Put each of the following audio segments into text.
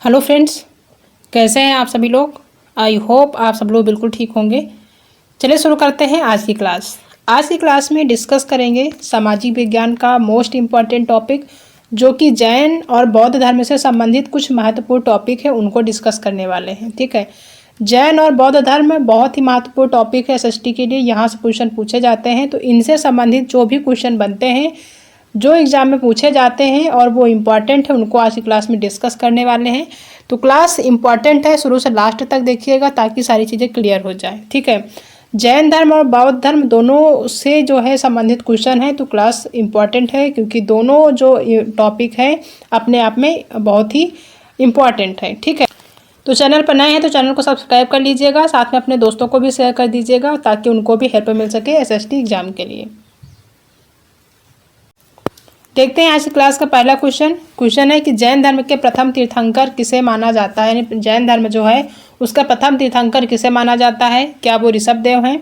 Hello friends, कैसे हैं आप सभी लोग। आई होप आप सब लोग बिल्कुल ठीक होंगे। चलिए शुरू करते हैं आज की क्लास। आज की क्लास में डिस्कस करेंगे सामाजिक विज्ञान का मोस्ट इम्पॉर्टेंट टॉपिक, जो कि जैन और बौद्ध धर्म से संबंधित कुछ महत्वपूर्ण टॉपिक है, उनको डिस्कस करने वाले हैं। ठीक है, जैन और बौद्ध धर्म बहुत ही महत्वपूर्ण टॉपिक है एसएसटी के लिए। यहाँ से क्वेश्चन पूछे जाते हैं, तो इनसे संबंधित जो भी क्वेश्चन बनते हैं, जो एग्जाम में पूछे जाते हैं और वो इम्पॉर्टेंट है, उनको आज की क्लास में डिस्कस करने वाले हैं। तो क्लास इम्पॉर्टेंट है, शुरू से लास्ट तक देखिएगा ताकि सारी चीज़ें क्लियर हो जाए। ठीक है, जैन धर्म और बौद्ध धर्म दोनों से जो है संबंधित क्वेश्चन है, तो क्लास इम्पॉर्टेंट है क्योंकि दोनों जो टॉपिक है अपने आप में बहुत ही इम्पॉर्टेंट है। ठीक है, तो चैनल पर नए हैं तो चैनल को सब्सक्राइब कर लीजिएगा, साथ में अपने दोस्तों को भी शेयर कर दीजिएगा ताकि उनको भी हेल्प मिल सके एसएसटी एग्जाम के लिए। देखते हैं आज की क्लास का पहला क्वेश्चन है कि जैन धर्म के प्रथम तीर्थंकर किसे माना जाता है। यानी जैन धर्म जो है उसका प्रथम तीर्थंकर किसे माना जाता है। क्या वो ऋषभदेव हैं,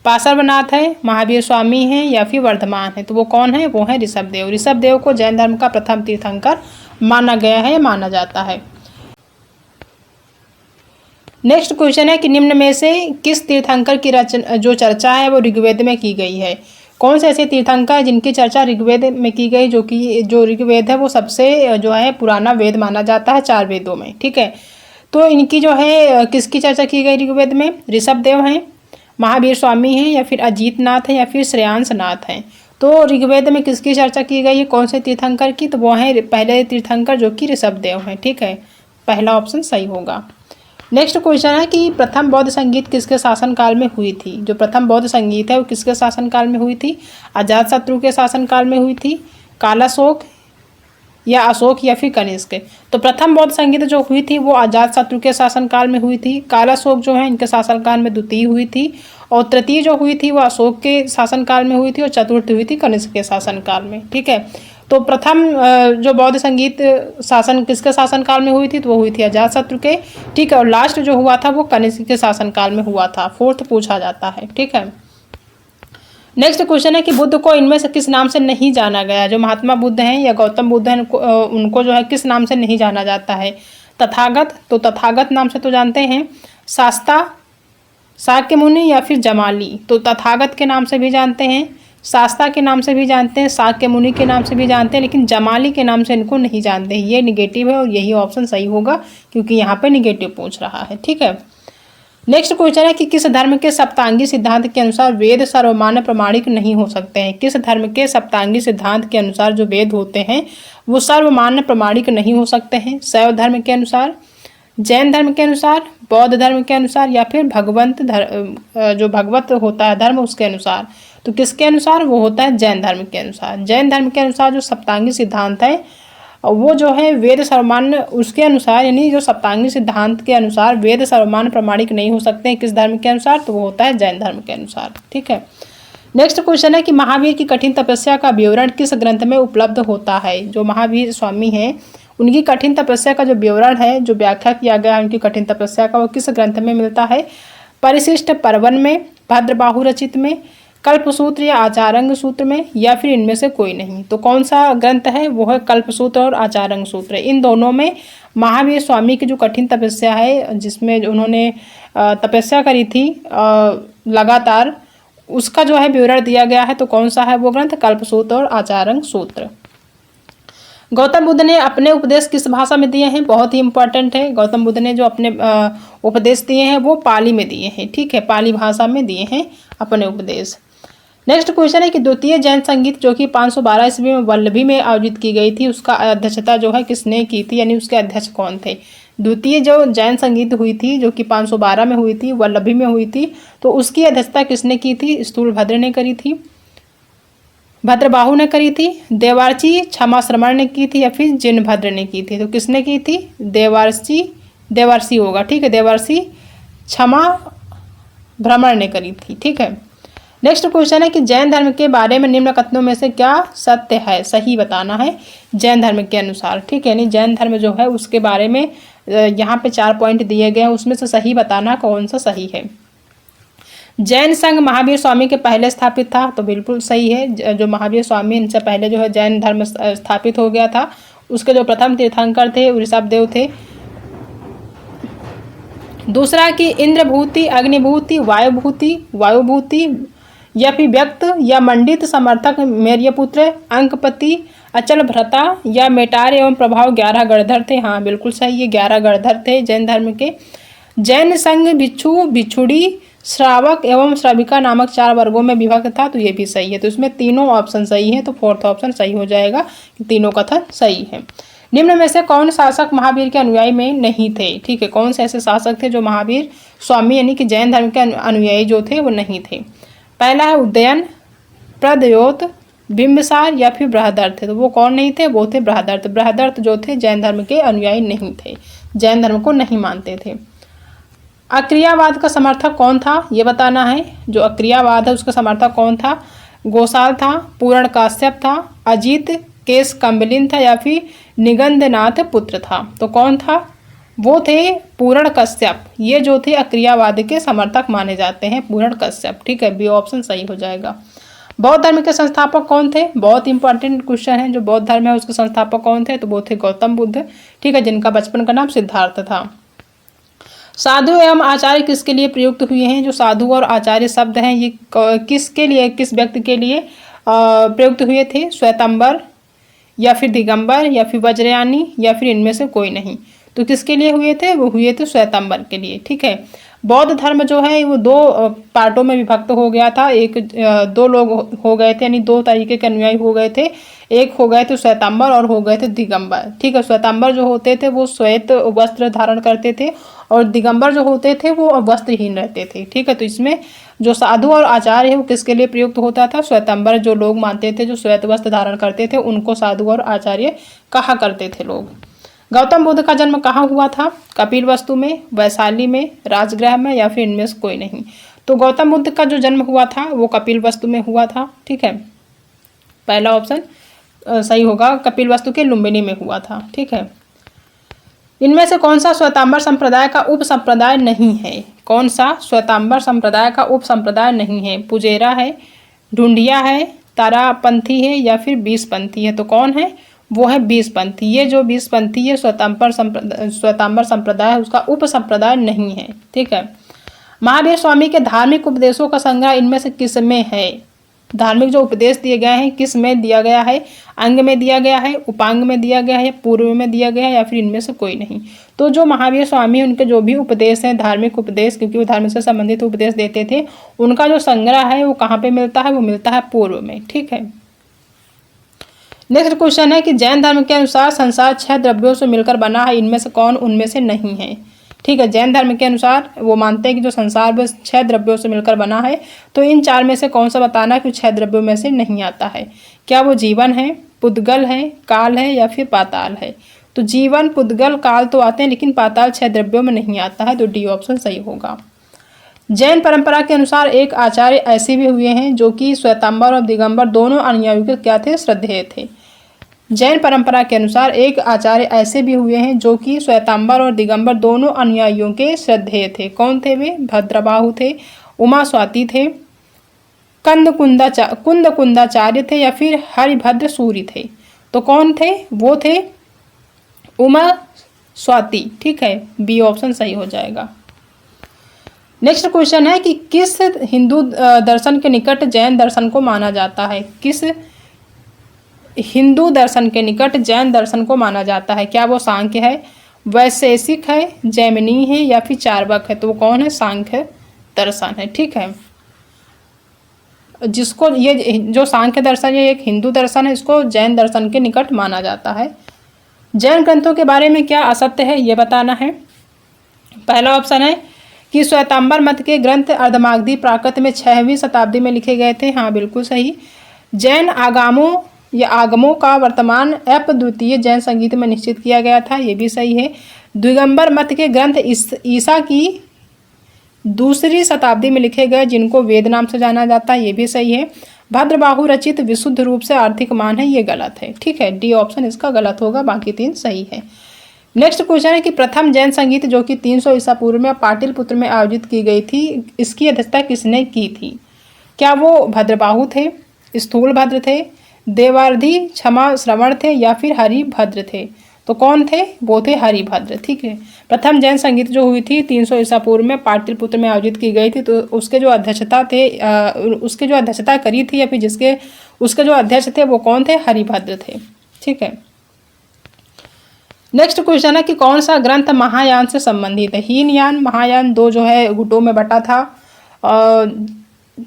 पार्श्वनाथ है, महावीर स्वामी हैं या फिर वर्धमान है। तो वो कौन है, वो है ऋषभदेव। ऋषभदेव को जैन धर्म का प्रथम तीर्थंकर माना गया है, माना जाता है। नेक्स्ट क्वेश्चन है कि निम्न में से किस तीर्थंकर की जो चर्चा है वो ऋग्वेद में की गई है। कौन से ऐसे तीर्थंकर जिनकी चर्चा ऋग्वेद में की गई, जो ऋग्वेद है वो सबसे जो है पुराना वेद माना जाता है 4 वेदों में। ठीक है, तो इनकी जो है किसकी चर्चा की गई ऋग्वेद में, ऋषभदेव हैं, महावीर स्वामी हैं या फिर अजीतनाथ हैं या फिर श्रेयांसनाथ हैं। तो ऋग्वेद में किसकी चर्चा की गई है, कौन से तीर्थंकर की, तो वो है पहले तीर्थंकर जो कि ऋषभदेव हैं। ठीक है, पहला ऑप्शन सही होगा। नेक्स्ट क्वेश्चन है कि प्रथम बौद्ध संगीत किसके शासनकाल में हुई थी। जो प्रथम बौद्ध संगीत है वो किसके शासनकाल में हुई थी। अजातशत्रु के शासनकाल में हुई थी, कालाशोक या अशोक या फिर कनिष्क। तो प्रथम बौद्ध संगीत जो हुई थी वो अजातशत्रु के शासनकाल में हुई थी। कालाशोक जो है इनके शासनकाल में द्वितीय हुई थी, और तृतीय जो हुई थी वो अशोक के शासनकाल में हुई थी, और चतुर्थ हुई थी कनिष्क के शासनकाल में। ठीक है, तो प्रथम जो बौद्ध संगीत शासन किसके शासनकाल में हुई थी, तो वो हुई थी अजातशत्रु के। ठीक है, और लास्ट जो हुआ था वो कनिष्क के शासनकाल में हुआ था। फोर्थ पूछा जाता है। ठीक है, नेक्स्ट क्वेश्चन है कि बुद्ध को इनमें से किस नाम से नहीं जाना गया। जो महात्मा बुद्ध हैं या गौतम बुद्ध हैं उनको जो है किस नाम से नहीं जाना जाता है। तथागत, तो तथागत नाम से तो जानते हैं। शास्ता, शाक्य मुनि या फिर जमाली। तो तथागत के नाम से भी जानते हैं, शास्ता के नाम से भी जानते हैं, शाक्य मुनि के नाम से भी जानते हैं, लेकिन जमाली के नाम से इनको नहीं जानते। ये निगेटिव है और यही ऑप्शन सही होगा क्योंकि यहाँ पे निगेटिव पूछ रहा है। ठीक है, नेक्स्ट क्वेश्चन है कि किस धर्म के सप्तांगी सिद्धांत के अनुसार वेद सर्वमान्य प्रमाणिक नहीं हो सकते हैं। किस धर्म के सप्तांगी सिद्धांत के अनुसार जो वेद होते हैं वो सर्वमान्य प्रमाणिक नहीं हो सकते हैं। शैव धर्म के अनुसार, जैन धर्म के अनुसार, बौद्ध धर्म के अनुसार या फिर जो भगवत होता है धर्म उसके अनुसार। तो किसके अनुसार, वो होता है जैन धर्म के अनुसार। जैन धर्म के अनुसार जो सप्तांगी सिद्धांत है वो जो है वेद सर्वमान्य, उसके अनुसार यानी जो सप्तांगी सिद्धांत के अनुसार वेद सर्वमान्य प्रमाणिक नहीं हो सकते हैं। किस धर्म के अनुसार, तो वो होता है जैन धर्म के अनुसार। ठीक है, नेक्स्ट क्वेश्चन है कि महावीर की कठिन तपस्या का विवरण किस ग्रंथ में उपलब्ध होता है। जो महावीर स्वामी हैं उनकी कठिन तपस्या का जो विवरण है, जो व्याख्या किया गया है उनकी कठिन तपस्या का, वो किस ग्रंथ में मिलता है। परिशिष्ट पर्वन में, भद्रबाहु रचित में, कल्पसूत्र या आचारंग सूत्र में, या फिर इनमें से कोई नहीं। तो कौन सा ग्रंथ है, वो है कल्पसूत्र और आचारंग सूत्र। इन दोनों में महावीर स्वामी की जो कठिन तपस्या है, जिसमें उन्होंने तपस्या करी थी लगातार, उसका जो है विवरण दिया गया है। तो कौन सा है वो ग्रंथ, कल्पसूत्र और आचारंग सूत्र। गौतम बुद्ध ने अपने उपदेश किस भाषा में दिए हैं, बहुत ही इंपॉर्टेंट है। गौतम बुद्ध ने जो अपने उपदेश दिए हैं वो पाली में दिए हैं। ठीक है, पाली भाषा में दिए हैं अपने उपदेश। नेक्स्ट क्वेश्चन है कि द्वितीय जैन संगीत जो कि 512 ईस्वी में वल्लभी में आयोजित की गई थी, उसका अध्यक्षता जो है किसने की थी, यानी उसके अध्यक्ष कौन थे। द्वितीय जो जैन संगीत हुई थी जो कि 512 में हुई थी, वल्लभी में हुई थी, तो उसकी अध्यक्षता किसने की थी, स्थूलभद्र ने करी थी, भद्रबाहु ने करी थी, देवार्ची क्षमाश्रमण ने की थी या फिर जिनभद्र ने की थी। तो किसने की थी, देवार्षि होगा। ठीक है, देवार्षि क्षमा भ्रमण ने करी थी। ठीक है, नेक्स्ट क्वेश्चन है कि जैन धर्म के बारे में निम्न कथनों में से क्या सत्य है, सही बताना है जैन धर्म के अनुसार। ठीक है, यानी जैन धर्म जो है उसके बारे में यहाँ पे 4 पॉइंट दिए गए हैं, उसमें से सही बताना कौन सा सही है। जैन संघ महावीर स्वामी के पहले स्थापित था, तो बिल्कुल सही है। जो महावीर स्वामी इनसे पहले जो है जैन धर्म स्थापित हो गया था। उसके जो प्रथम तीर्थंकर थे ऋषभदेव थे। दूसरा कि इंद्रभूति, अग्निभूति, वायुभूति या फिर व्यक्त या मंडित, समर्थक, मेर्यपुत्र, अंकपति, अचल भ्रता या मेटार एवं प्रभाव 11 गणधर थे। हाँ बिल्कुल सही है, 11 गणधर थे जैन धर्म के। जैन संघ भिक्षु, भिक्षुड़ी, श्रावक एवं श्राविका नामक 4 वर्गों में विभक्त था, तो ये भी सही है। तो इसमें तीनों ऑप्शन सही है, तो फोर्थ ऑप्शन सही हो जाएगा, तीनों कथन सही है। निम्न में से कौन शासक महावीर के अनुयायी में नहीं थे? ठीक है, कौन से ऐसे शासक थे जो महावीर स्वामी यानी कि जैन धर्म के अनुयायी जो थे वो नहीं थे? पहला है उदयन, प्रद्योत, बिंबिसार या फिर बृहदर्थ। तो वो कौन नहीं थे? वो थे बृहदर्थ। बृहदर्थ जो थे जैन धर्म के अनुयायी नहीं थे, जैन धर्म को नहीं मानते थे। अक्रियावाद का समर्थक कौन था ये बताना है। जो अक्रियावाद है उसका समर्थक कौन था? गोसाल था, पूर्ण काश्यप था, अजीत केस कम्बलिन था या फिर निगंधनाथ पुत्र था। तो कौन था? वो थे पूर्ण कश्यप। ये जो थे अक्रियावाद के समर्थक माने जाते हैं, पूर्ण कश्यप। ठीक है, बी ऑप्शन सही हो जाएगा। बौद्ध धर्म के संस्थापक कौन थे? बहुत इंपॉर्टेंट क्वेश्चन है। जो बौद्ध धर्म है उसके संस्थापक कौन थे? तो वो थे गौतम बुद्ध। ठीक है, जिनका बचपन का नाम सिद्धार्थ था। साधु एवं आचार्य किसके लिए प्रयुक्त हुए हैं? जो साधु और आचार्य शब्द हैं ये किसके लिए, किस व्यक्ति के लिए प्रयुक्त हुए थे? श्वेतांबर या फिर दिगंबर या फिर वज्रयानी या फिर इनमें से कोई नहीं। तो किसके लिए हुए थे? वो हुए थे श्वेतांबर के लिए। ठीक है, बौद्ध धर्म जो है वो 2 पार्टों में विभक्त हो गया था। एक 2 लोग हो गए थे, यानी 2 तरीके के अनुयायी हो गए थे। एक हो गए थे श्वेतांबर और हो गए थे दिगंबर। ठीक है, श्वेतांबर जो होते थे वो श्वेत वस्त्र धारण करते थे और दिगंबर जो होते थे वो वस्त्रहीन रहते थे। ठीक है, तो इसमें जो साधु और आचार्य है वो किसके लिए प्रयुक्त होता था? श्वेतांबर जो लोग मानते थे, जो श्वेत वस्त्र धारण करते थे, उनको साधु और आचार्य कहा करते थे लोग। गौतम बुद्ध का जन्म कहाँ हुआ था? कपिलवस्तु में, वैशाली में, राजगृह में या फिर इनमें से कोई नहीं। तो गौतम बुद्ध का जो जन्म हुआ था वो कपिलवस्तु में हुआ था। ठीक है, पहला ऑप्शन सही होगा, कपिलवस्तु के लुम्बिनी में हुआ था। ठीक है, इनमें से कौन सा श्वेतांबर संप्रदाय का उप संप्रदाय नहीं है? कौन सा श्वेतांबर संप्रदाय का उप संप्रदाय नहीं है? पुजेरा है, ढूंढिया है, तारापंथी है या फिर बीसपंथी है। तो कौन है? वो है बीसपंथी। ये जो बीसपंथी है श्वेतांबर संप्रदाय है उसका उप संप्रदाय नहीं है। ठीक है, महावीर स्वामी के धार्मिक उपदेशों का संग्रह इनमें से किस में है? धार्मिक जो उपदेश दिए गए हैं किस में दिया गया है? अंग में दिया गया है, उपांग में दिया गया है, पूर्व में दिया गया है या फिर इनमें से कोई नहीं। तो जो महावीर स्वामी उनके जो भी उपदेश हैं, धार्मिक उपदेश, क्योंकि वो धर्म से संबंधित उपदेश देते थे, उनका जो संग्रह है वो कहाँ पे मिलता है? वो मिलता है पूर्व में। ठीक है, नेक्स्ट क्वेश्चन है कि जैन धर्म के अनुसार संसार 6 द्रव्यों से मिलकर बना है, इनमें से कौन उनमें से नहीं है? ठीक है, जैन धर्म के अनुसार वो मानते हैं कि जो संसार बस 6 द्रव्यों से मिलकर बना है, तो इन 4 में से कौन सा बताना कि 6 द्रव्यों में से नहीं आता है? क्या वो जीवन है, पुद्गल है, काल है या फिर पाताल है? तो जीवन, पुद्गल, काल तो आते हैं लेकिन पाताल 6 द्रव्यों में नहीं आता है, तो डी ऑप्शन सही होगा। जैन परंपरा के अनुसार एक आचार्य ऐसे भी हुए हैं जो कि श्वेतांबर और दिगंबर दोनों अनुयायियों के क्या थे? श्रद्धेय थे। जैन परंपरा के अनुसार एक आचार्य ऐसे भी हुए हैं जो कि श्वेतांबर और दिगंबर दोनों अनुयायियों के श्रद्धेय थे। कौन थे वे? भद्रबाहु थे, उमा स्वाति थे, कुंदकुंदाचार्य थे या फिर हरिभद्र सूरि थे। तो कौन थे? वो थे उमा स्वाति। ठीक है, बी ऑप्शन सही हो जाएगा। नेक्स्ट क्वेश्चन है कि किस हिंदू दर्शन के निकट जैन दर्शन को माना जाता है? किस हिंदू दर्शन के निकट जैन दर्शन को माना जाता है? क्या वो सांख्य है, वैशेषिक है, जैमिनी है या फिर चार्वाक है? तो वो कौन है? सांख्य दर्शन है। ठीक है, जिसको ये जो सांख्य दर्शन है एक हिंदू दर्शन है, इसको जैन दर्शन के निकट माना जाता है। जैन ग्रंथों के बारे में क्या असत्य है ये बताना है। पहला ऑप्शन है कि श्वेतांबर मत के ग्रंथ अर्धमागधी प्राकृत में 6वीं शताब्दी में लिखे गए थे। हाँ बिल्कुल सही। जैन आगमों का वर्तमान द्वितीय जैन संगीत में निश्चित किया गया था, ये भी सही है। दिगंबर मत के ग्रंथ ईसा की 2री शताब्दी में लिखे गए जिनको वेद नाम से जाना जाता है, ये भी सही है। भद्रबाहु रचित विशुद्ध रूप से आर्थिक मान है, ये गलत है। ठीक है, डी ऑप्शन इसका गलत होगा, बाकी 3 सही है। नेक्स्ट क्वेश्चन है कि प्रथम जैन संगीत जो कि 300 ईसा पूर्व में पाटलिपुत्र में आयोजित की गई थी, इसकी अध्यक्षता किसने की थी? क्या वो भद्रबाहु थे, स्थूलभद्र थे, देवार्धी क्षमा श्रवण थे या फिर हरिभद्र थे? तो कौन थे? वो थे हरिभद्र। ठीक है। प्रथम जैन संगीत जो हुई थी 300 ईसा पूर्व में पाटलिपुत्र में आयोजित की गई थी, तो उसके जो अध्यक्षता करी थी, या फिर उसके जो अध्यक्ष थे वो कौन थे? हरिभद्र थे। ठीक है। नेक्स्ट क्वेश्चन है कि कौन सा ग्रंथ महायान से संबंधित है? हीनयान, महायान दो जो है गुटों में बटा था।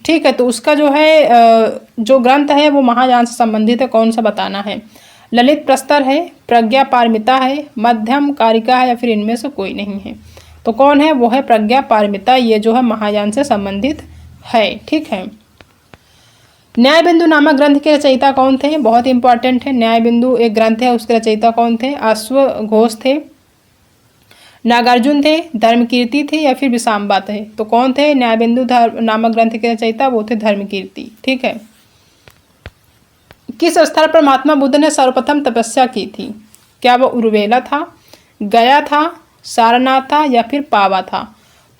ठीक है, तो उसका जो है जो ग्रंथ है वो महायान से संबंधित है, कौन सा बताना है? ललित प्रस्तर है, प्रज्ञा पारमिता है, मध्यम कारिका है, या फिर इनमें से कोई नहीं है? तो कौन है? वो है प्रज्ञा पारमिता। ये जो है महायान से संबंधित है। ठीक है। न्याय बिंदु नामक ग्रंथ के रचयिता कौन थे? बहुत इंपॉर्टेंट है। न्याय बिंदु एक ग्रंथ है, उसके रचयिता कौन थे? अश्व घोष थे, नागार्जुन थे, धर्मकीर्ति थे, या फिर विसाम्बा थे? तो कौन थे न्याय बिंदु नामक ग्रंथ के रचयिता? वो थे धर्मकीर्ति। ठीक है। किस स्थल पर महात्मा बुद्ध ने सर्वप्रथम तपस्या की थी? क्या वो उर्वेला था, गया था, सारनाथ था, या फिर पावा था?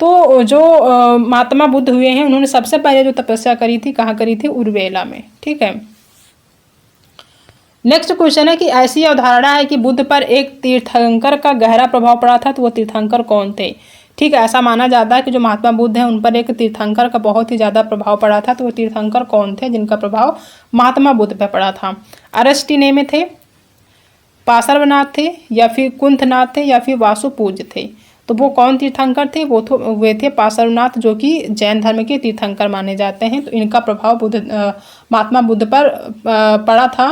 तो जो महात्मा बुद्ध हुए हैं उन्होंने सबसे पहले जो तपस्या करी थी, कहाँ करी थी? उर्वेला में। ठीक है। नेक्स्ट क्वेश्चन है कि ऐसी अवधारणा है कि बुद्ध पर एक तीर्थंकर का गहरा प्रभाव पड़ा था, तो वो तीर्थंकर कौन थे? ठीक है, ऐसा माना जाता है कि जो महात्मा बुद्ध हैं उन पर एक तीर्थंकर का बहुत ही ज़्यादा प्रभाव पड़ा था, तो वो तीर्थंकर कौन थे जिनका प्रभाव महात्मा बुद्ध पर पड़ा था? अरस्टिनेमि थे, पार्श्वनाथ थे, या फिर कुंथनाथ थे, या फिर वासुपूज्य थे? तो वो कौन तीर्थंकर थे? वे थे पार्श्वनाथ, जो कि जैन धर्म के तीर्थंकर माने जाते हैं। तो इनका प्रभाव महात्मा बुद्ध पर पड़ा था,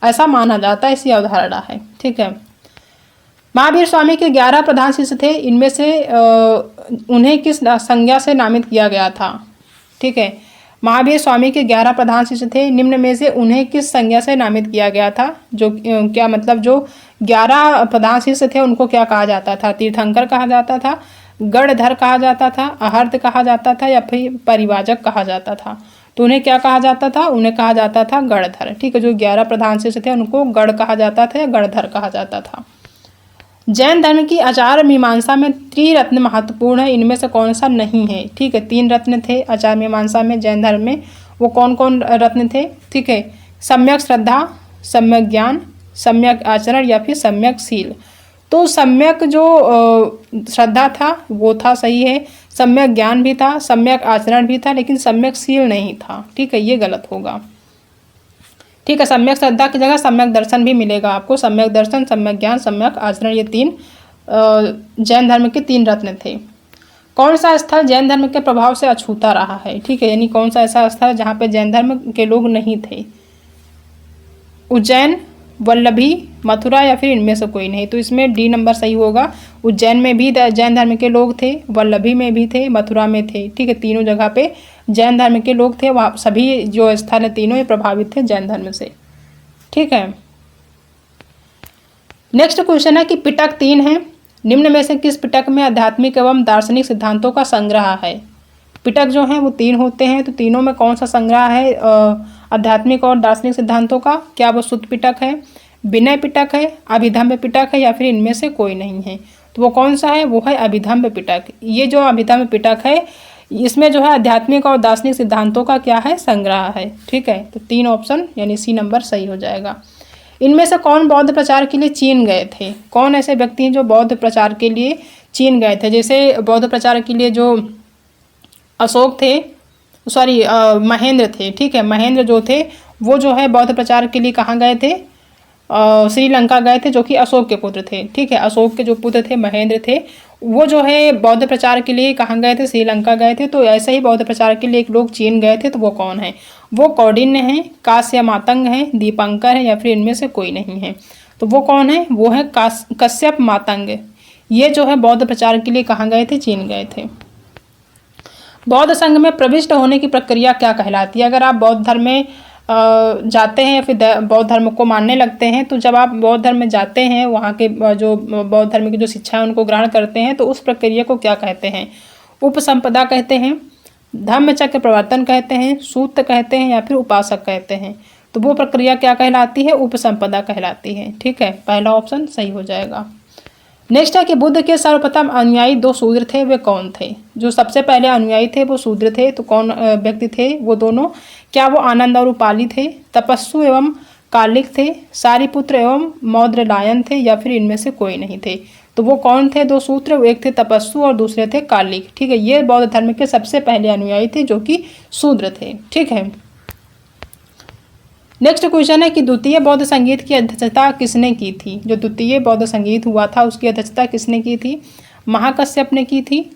ऐसा माना जाता है, ऐसी अवधारणा है। ठीक है। महावीर स्वामी के 11 प्रधान शिष्य थे, इनमें से उन्हें किस संज्ञा से नामित किया गया था? ठीक है। महावीर स्वामी के 11 प्रधान शिष्य थे, निम्न में से उन्हें किस संज्ञा से नामित किया गया था? जो क्या मतलब जो 11 प्रधान शिष्य थे उनको क्या कहा जाता था? तीर्थंकर कहा जाता था, गणधर कहा जाता था, अहर्त कहा जाता था, या फिर परिवाजक कहा जाता था? तो उन्हें क्या कहा जाता था? उन्हें कहा जाता था गणधर। ठीक है। जो 11 प्रधान शिष्य थे उनको गण कहा जाता था या गणधर कहा जाता था। जैन धर्म की आचार मीमांसा में त्रिरत्न महत्वपूर्ण है, इनमें से कौन सा नहीं है? ठीक है। 3 रत्न थे आचार मीमांसा में जैन धर्म में, वो कौन कौन रत्न थे? ठीक है। सम्यक श्रद्धा, सम्यक ज्ञान, सम्यक आचरण, या फिर सम्यक शील? तो सम्यक जो श्रद्धा था वो था, सही है। सम्यक ज्ञान भी था, सम्यक आचरण भी था, लेकिन सम्यक शील नहीं था। ठीक है, ये गलत होगा। ठीक है। सम्यक श्रद्धा की जगह सम्यक दर्शन भी मिलेगा आपको। सम्यक दर्शन, सम्यक ज्ञान, सम्यक आचरण, ये 3 जैन धर्म के 3 रत्न थे। कौन सा स्थल जैन धर्म के प्रभाव से अछूता रहा है? ठीक है, यानी कौन सा ऐसा स्थल जहाँ पे जैन धर्म के लोग नहीं थे? उज्जैन, वल्लभी, मथुरा, या फिर इनमें से कोई नहीं? तो इसमें डी नंबर सही होगा। उज्जैन में भी जैन धर्म के लोग थे, वल्लभी में भी थे, मथुरा में थे। ठीक है, तीनों जगह पे जैन धर्म के लोग थे। वहाँ सभी जो स्थल है तीनों ही प्रभावित थे जैन धर्म से। ठीक है। नेक्स्ट क्वेश्चन है कि पिटक 3 है, निम्न में से किस पिटक में आध्यात्मिक एवं दार्शनिक सिद्धांतों का संग्रह है? पिटक जो हैं वो 3 होते हैं, तो तीनों में कौन सा संग्रह है आध्यात्मिक और दार्शनिक सिद्धांतों का? क्या वो सुत्त पिटक है, विनय पिटक है, अभिधम्म पिटक है, या फिर इनमें से कोई नहीं है? तो वो कौन सा है? वो है अभिधम्म पिटक। ये जो अभिधम्म पिटक है इसमें जो है आध्यात्मिक और दार्शनिक सिद्धांतों का क्या है? संग्रह है। ठीक है, तो 3 ऑप्शन यानी सी नंबर सही हो जाएगा। इनमें से कौन बौद्ध प्रचार के लिए चीन गए थे? कौन ऐसे व्यक्ति हैं जो बौद्ध प्रचार के लिए चीन गए थे? जैसे बौद्ध प्रचार के लिए जो अशोक थे, सॉरी महेंद्र थे। ठीक है, महेंद्र जो थे वो जो है बौद्ध प्रचार के लिए कहाँ गए थे? श्रीलंका गए थे, जो कि अशोक के पुत्र थे। ठीक है, अशोक के जो पुत्र थे महेंद्र थे, वो जो है बौद्ध प्रचार के लिए कहाँ गए थे? श्रीलंका गए थे। तो ऐसे ही बौद्ध प्रचार के लिए एक लोग चीन गए थे, तो वो कौन है? वो कौंडिन्य हैं, काश्य मातंग हैं, दीपंकर है, या फिर इनमें से कोई नहीं है? तो वो कौन है? वो है कश्यप मातंग। ये जो है बौद्ध प्रचार के लिए कहाँ गए थे? चीन गए थे। बौद्ध संघ में प्रविष्ट होने की प्रक्रिया क्या कहलाती है? अगर आप बौद्ध धर्म में जाते हैं, फिर बौद्ध धर्म को मानने लगते हैं, तो जब आप बौद्ध धर्म में जाते हैं, वहाँ के जो बौद्ध धर्म की जो शिक्षा है उनको ग्रहण करते हैं, तो उस प्रक्रिया को क्या कहते हैं? उपसंपदा कहते हैं, धम्मचक्र प्रवर्तन कहते हैं, सूत्र कहते हैं, या फिर उपासक कहते हैं? तो वो प्रक्रिया क्या कहलाती है? उपसंपदा कहलाती है। ठीक है, पहला ऑप्शन सही हो जाएगा। नेक्स्ट है कि बुद्ध के सर्वप्रथम अनुयायी 2 शूद्र थे, वे कौन थे? जो सबसे पहले अनुयायी थे वो शूद्र थे, तो कौन व्यक्ति थे वो दोनों? क्या वो आनंद और उपाली थे? तपस्सु एवं कालिक थे, सारिपुत्र एवं मौद्गलायन थे, या फिर इनमें से कोई नहीं थे। तो वो कौन थे दो सूत्र? एक थे तपस्सु और दूसरे थे कालिक। ठीक है, ये बौद्ध धर्म के सबसे पहले अनुयायी थे जो कि शूद्र थे। ठीक है, नेक्स्ट क्वेश्चन है कि द्वितीय बौद्ध संगीत की अध्यक्षता किसने की थी? जो द्वितीय बौद्ध संगीत हुआ था उसकी अध्यक्षता किसने की थी? महाकश्यप ने की थी,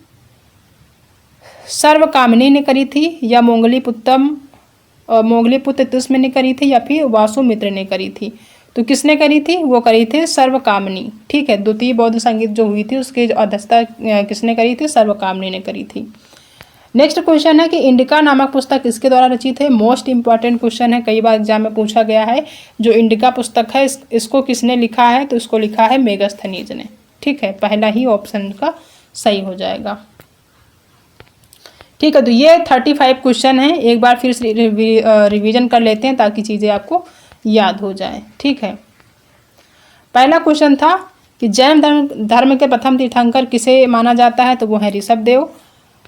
सर्वकामिनी ने करी थी, या मोंगलीपुत्र तिस्म ने करी थी, या फिर वासुमित्र ने करी थी? तो किसने करी थी? वो करी थी सर्वकामिनी। ठीक है, द्वितीय बौद्ध संगीत जो हुई थी उसकी अध्यक्षता किसने करी थी? सर्वकामिनी ने करी थी। नेक्स्ट क्वेश्चन है कि इंडिका नामक पुस्तक किसके द्वारा रचित है? मोस्ट इंपॉर्टेंट क्वेश्चन है, कई बार एग्जाम में पूछा गया है। जो इंडिका पुस्तक है इसको किसने लिखा है? तो इसको लिखा है मेगास्थनीज ने। ठीक है, पहला ही ऑप्शन का सही हो जाएगा। ठीक है, तो ये 35 क्वेश्चन हैं, एक बार फिर से रिवीजन कर लेते हैं ताकि चीज़ें आपको याद हो जाए। ठीक है, पहला क्वेश्चन था कि जैन धर्म के प्रथम तीर्थंकर किसे माना जाता है? तो वो है ऋषभदेव।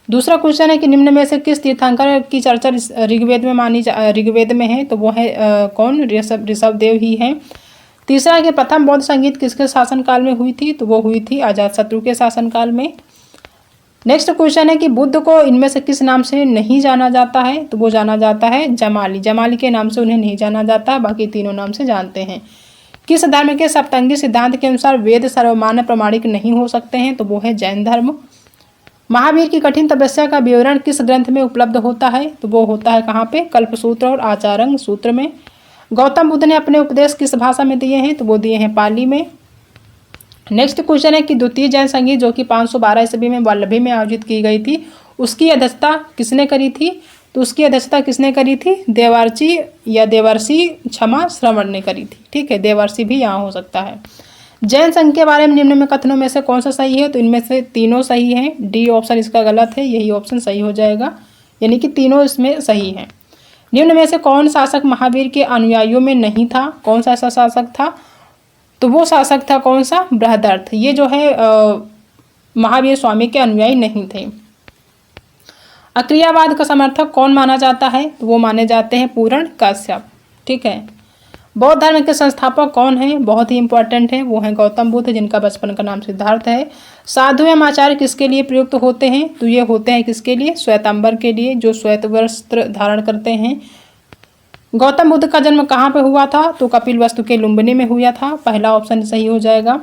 दूसरा क्वेश्चन है कि निम्न में से किस तीर्थंकर की चर्चा ऋग्वेद में है? तो वो है कौन? ऋषभदेव ही है। तीसरा है कि प्रथम बौद्ध संगीत किसके शासनकाल में हुई थी? तो वो हुई थी अजातशत्रु के शासनकाल में। नेक्स्ट क्वेश्चन है कि बुद्ध को इनमें से किस नाम से नहीं जाना जाता है? तो वो जाना जाता है जमाली। जमाली के नाम से उन्हें नहीं जाना जाता, बाकी तीनों नाम से जानते हैं। किस धर्म के सप्तंगी सिद्धांत के अनुसार वेद सर्वमान्य प्रमाणिक नहीं हो सकते हैं? तो वो है जैन धर्म। महावीर की कठिन तपस्या का विवरण किस ग्रंथ में उपलब्ध होता है? तो वो होता है कहाँ पे? कल्पसूत्र और आचार्य सूत्र में। गौतम बुद्ध ने अपने उपदेश किस भाषा में दिए हैं? तो वो दिए हैं पाली में। नेक्स्ट क्वेश्चन है कि द्वितीय जैन संगीत जो कि 512 ईस्वी में वल्लभी में आयोजित की गई थी उसकी अध्यक्षता किसने करी थी? तो उसकी अध्यक्षता किसने करी थी? देवर्षि या देवर्षि क्षमा श्रवण ने करी थी। ठीक है, देवर्षि भी यहाँ हो सकता है। जैन संघ के बारे में निम्न में कथनों में से कौन सा सही है? तो इनमें से तीनों सही हैं, डी ऑप्शन इसका गलत है, यही ऑप्शन सही हो जाएगा, यानी कि तीनों इसमें सही हैं। निम्न में से कौन शासक महावीर के अनुयायियों में नहीं था? कौन सा ऐसा शासक था? तो वो शासक था कौन सा? बृहदर्थ। ये जो है महावीर स्वामी के अनुयायी नहीं थे। अक्रियावाद का समर्थक कौन माना जाता है? तो वो माने जाते हैं पूर्ण काश्यप। ठीक है, बौद्ध धर्म के संस्थापक कौन है? बहुत ही इंपॉर्टेंट है, वो हैं गौतम बुद्ध, जिनका बचपन का नाम सिद्धार्थ है। साधु एवं आचार्य किसके लिए प्रयुक्त होते हैं? तो ये होते हैं किसके लिए? श्वेतांबर के लिए, जो श्वेत वस्त्र धारण करते हैं। गौतम बुद्ध का जन्म कहाँ पे हुआ था? तो कपिलवस्तु के लुम्बिनी में हुआ था, पहला ऑप्शन सही हो जाएगा।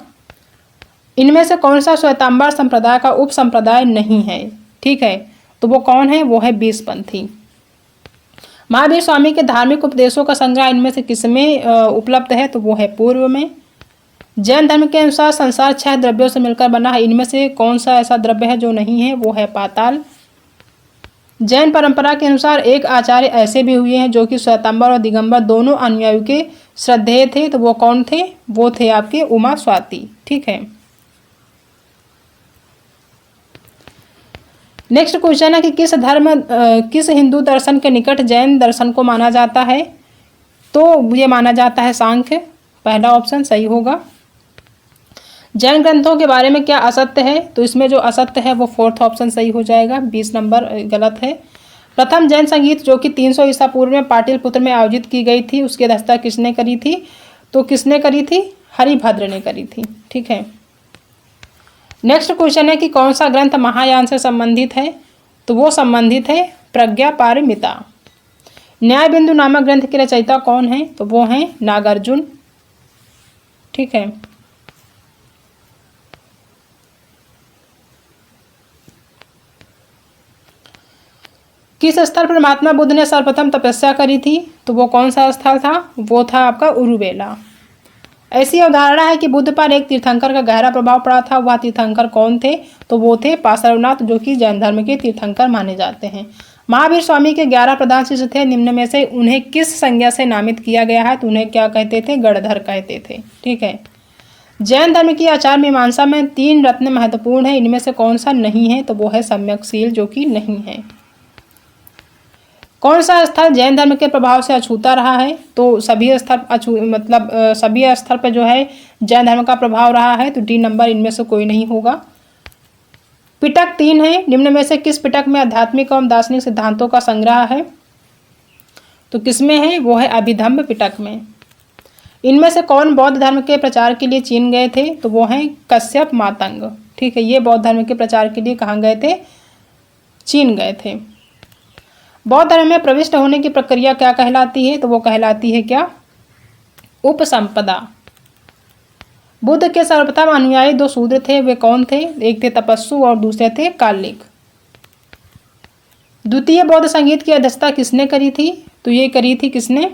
इनमें से कौन सा श्वेतांबर संप्रदाय का उप संप्रदाय नहीं है? ठीक है, तो वो कौन है? वो है बीसपंथी। महावीर स्वामी के धार्मिक उपदेशों का संग्रह इनमें से किसमें उपलब्ध है? तो वो है पूर्व में। जैन धर्म के अनुसार संसार 6 द्रव्यों से मिलकर बना है, इनमें से कौन सा ऐसा द्रव्य है जो नहीं है? वो है पाताल। जैन परंपरा के अनुसार एक आचार्य ऐसे भी हुए हैं जो कि श्वेतांबर और दिगंबर दोनों अनुयायियों के श्रद्धेय थे, तो वो कौन थे? वो थे आपके उमा स्वाति। ठीक है, नेक्स्ट क्वेश्चन है कि किस हिंदू दर्शन के निकट जैन दर्शन को माना जाता है? तो ये माना जाता है सांख्य, पहला ऑप्शन सही होगा। जैन ग्रंथों के बारे में क्या असत्य है? तो इसमें जो असत्य है वो फोर्थ ऑप्शन सही हो जाएगा, 20 नंबर गलत है। प्रथम जैन संगीत जो कि 300 ईसा पूर्व में पाटलिपुत्र में आयोजित की गई थी उसकी अध्यक्षता किसने करी थी? तो किसने करी थी? हरिभद्र ने करी थी। ठीक है, नेक्स्ट क्वेश्चन है कि कौन सा ग्रंथ महायान से संबंधित है? तो वो संबंधित है प्रज्ञा पारमिता। न्याय बिंदु नामक ग्रंथ के रचयिता कौन है? तो वो हैं नागार्जुन। ठीक है, किस स्थल पर महात्मा बुद्ध ने सर्वप्रथम तपस्या करी थी? तो वो कौन सा स्थल था? वो था आपका उरुवेला। ऐसी अवधारणा है कि बुद्ध पर एक तीर्थंकर का गहरा प्रभाव पड़ा था, वह तीर्थंकर कौन थे? तो वो थे पार्श्वनाथ, जो कि जैन धर्म के तीर्थंकर माने जाते हैं। महावीर स्वामी के 11 प्रधान शिष्य थे, निम्न में से उन्हें किस संज्ञा से नामित किया गया है? तो उन्हें क्या कहते थे? गणधर कहते थे। ठीक है, जैन धर्म की आचार मीमांसा में 3 रत्न महत्वपूर्ण है, इनमें से कौन सा नहीं है? तो वो है सम्यकशील, जो कि नहीं है। कौन सा स्थल जैन धर्म के प्रभाव से अछूता रहा है? तो सभी स्थल सभी स्थल पर जो है जैन धर्म का प्रभाव रहा है, तो डी नंबर इनमें से कोई नहीं होगा। पिटक 3 है, निम्न में से किस पिटक में आध्यात्मिक एवं दार्शनिक सिद्धांतों का संग्रह है? तो किसमें है? वो है अभिधम्म पिटक में। इनमें से कौन बौद्ध धर्म के प्रचार के लिए चीन गए थे? तो वो हैं कश्यप मातंग। ठीक है, ये बौद्ध धर्म के प्रचार के लिए कहाँ गए थे? चीन गए थे। बौद्ध धर्म में प्रविष्ट होने की प्रक्रिया क्या कहलाती है? तो वो कहलाती है क्या? उपसंपदा। बुद्ध के सर्वप्रथम अनुयायी 2 शूद्र थे, वे कौन थे? एक थे तपस्सु और दूसरे थे कालिक। द्वितीय बौद्ध संगीत की अध्यक्षता किसने करी थी? तो ये करी थी किसने?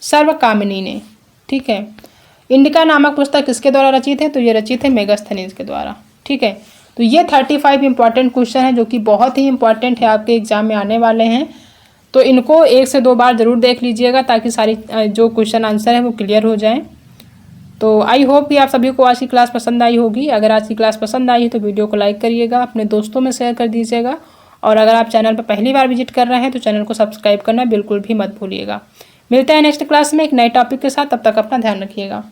सर्वकामिनी ने। ठीक है। इंडिका नामक पुस्तक किसके द्वारा रचित है? तो ये रचित है मेगास्थनीज के द्वारा। ठीक है, तो ये 35 इंपॉर्टेंट क्वेश्चन है जो कि बहुत ही इंपॉर्टेंट है, आपके एग्जाम में आने वाले हैं। तो इनको 1 से 2 बार ज़रूर देख लीजिएगा ताकि सारी जो क्वेश्चन आंसर है वो क्लियर हो जाएं। तो आई होप कि आप सभी को आज की क्लास पसंद आई होगी। अगर आज की क्लास पसंद आई है तो वीडियो को लाइक करिएगा, अपने दोस्तों में शेयर कर दीजिएगा, और अगर आप चैनल पर पहली बार विजिट कर रहे हैं तो चैनल को सब्सक्राइब करना बिल्कुल भी मत भूलिएगा। मिलते हैं नेक्स्ट क्लास में एक नए टॉपिक के साथ, तब तक अपना ध्यान रखिएगा।